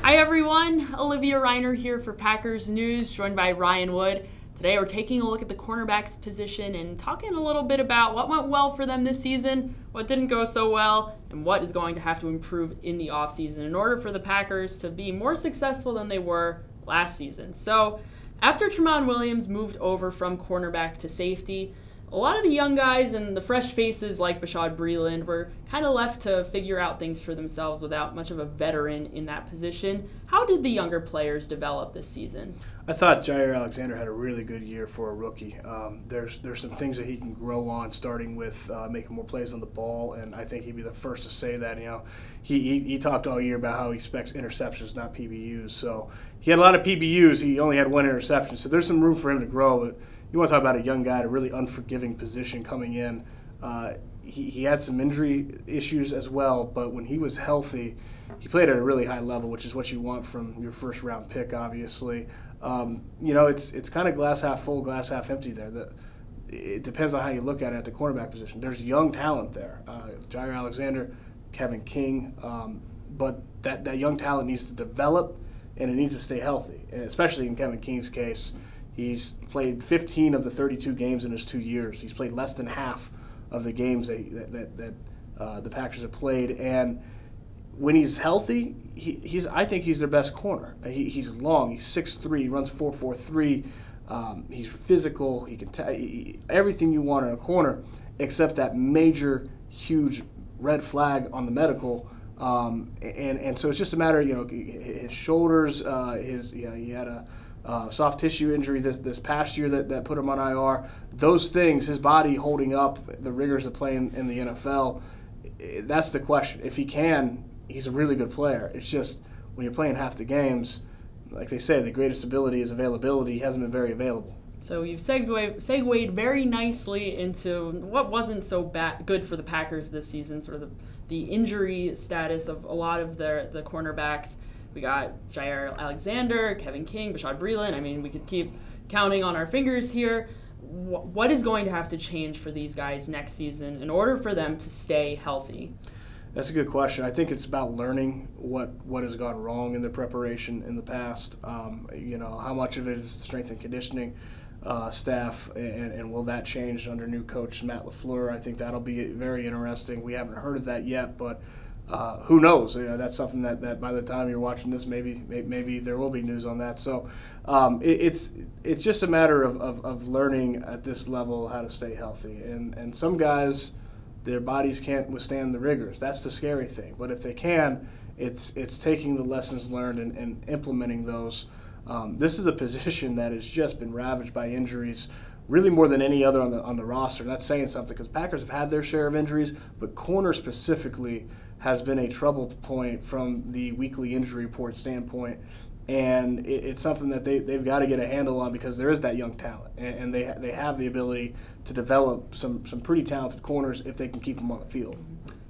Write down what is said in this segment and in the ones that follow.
Hi everyone, Olivia Reiner here for Packers News, joined by Ryan Wood. Today we're taking a look at the cornerbacks position and talking a little bit about what went well for them this season, what didn't go so well, and what is going to have to improve in the offseason in order for the Packers to be more successful than they were last season. So after Tramon Williams moved over from cornerback to safety, a lot of the young guys and the fresh faces like Bashaud Breeland were kind of left to figure out things for themselves without much of a veteran in that position. How did the younger players develop this season? I thought Jair Alexander had a really good year for a rookie. There's some things that he can grow on, starting with making more plays on the ball, and I think he'd be the first to say that. You know, he talked all year about how he expects interceptions, not PBUs. So he had a lot of PBUs. He only had one interception. So there's some room for him to grow. But you want to talk about a young guy at a really unforgiving position coming in. He had some injury issues as well, but when he was healthy, he played at a really high level, which is what you want from your first-round pick, obviously. You know, it's kind of glass half full, glass half empty there. It depends on how you look at it at the cornerback position. There's young talent there. Jair Alexander, Kevin King, but that young talent needs to develop, and it needs to stay healthy, and especially in Kevin King's case. He's played 15 of the 32 games in his 2 years. He's played less than half of the games that the Packers have played. And when he's healthy, I think he's their best corner. He's long. He's 6'3". He runs 4.43. He's physical. He can everything you want in a corner, except that major, huge red flag on the medical. And so it's just a matter, you know, his shoulders. He had a soft tissue injury this past year that put him on IR. Those things, his body holding up the rigors of playing in the NFL, that's the question. If he can, he's a really good player. It's just when you're playing half the games, like they say, the greatest ability is availability. He hasn't been very available. So you've segued very nicely into what wasn't so good for the Packers this season, sort of the injury status of a lot of the cornerbacks. We got Jair Alexander, Kevin King, Bashaud Breeland. I mean, we could keep counting on our fingers here. What is going to have to change for these guys next season in order for them to stay healthy? That's a good question. I think it's about learning what has gone wrong in the preparation in the past. You know, how much of it is strength and conditioning staff, and will that change under new coach Matt LaFleur? I think that'll be very interesting. We haven't heard of that yet, but who knows? You know, that's something that by the time you're watching this, maybe there will be news on that. So it's just a matter of learning at this level how to stay healthy. And some guys, their bodies can't withstand the rigors. That's the scary thing. But if they can, it's taking the lessons learned and implementing those. This is a position that has just been ravaged by injuries, really more than any other on the roster. And that's saying something, because Packers have had their share of injuries, but corner specifically has been a trouble point from the weekly injury report standpoint. And it's something that they've got to get a handle on, because there is that young talent, and they have the ability to develop some pretty talented corners if they can keep them on the field.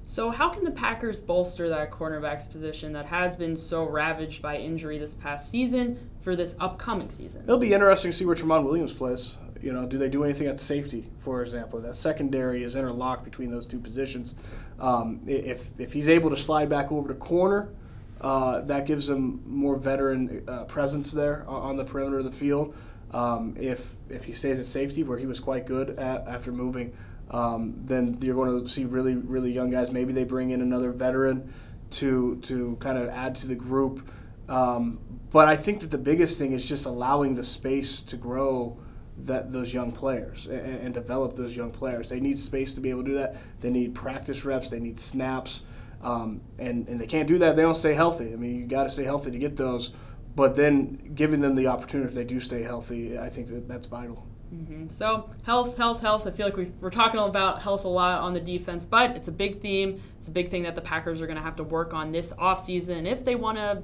So how can the Packers bolster that cornerback's position that has been so ravaged by injury this past season for this upcoming season? It'll be interesting to see where Tramon Williams plays. You know, do they do anything at safety, for example? That secondary is interlocked between those two positions. If he's able to slide back over to corner, that gives him more veteran presence there on the perimeter of the field. If he stays at safety, where he was quite good at after moving, then you're going to see really, really young guys. Maybe they bring in another veteran to kind of add to the group. But I think that the biggest thing is just allowing the space to grow those young players and develop those young players. They need space to be able to do that. They need practice reps. They need snaps. And they can't do that if they don't stay healthy. I mean, you got to stay healthy to get those. But then giving them the opportunity if they do stay healthy, I think that's vital. Mm-hmm. So health. I feel like we're talking about health a lot on the defense, but it's a big theme. It's a big thing that the Packers are going to have to work on this offseason if they want to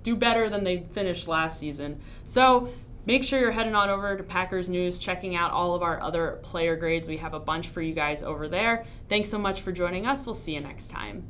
do better than they finished last season. So make sure you're heading on over to Packers News, checking out all of our other player grades. We have a bunch for you guys over there. Thanks so much for joining us. We'll see you next time.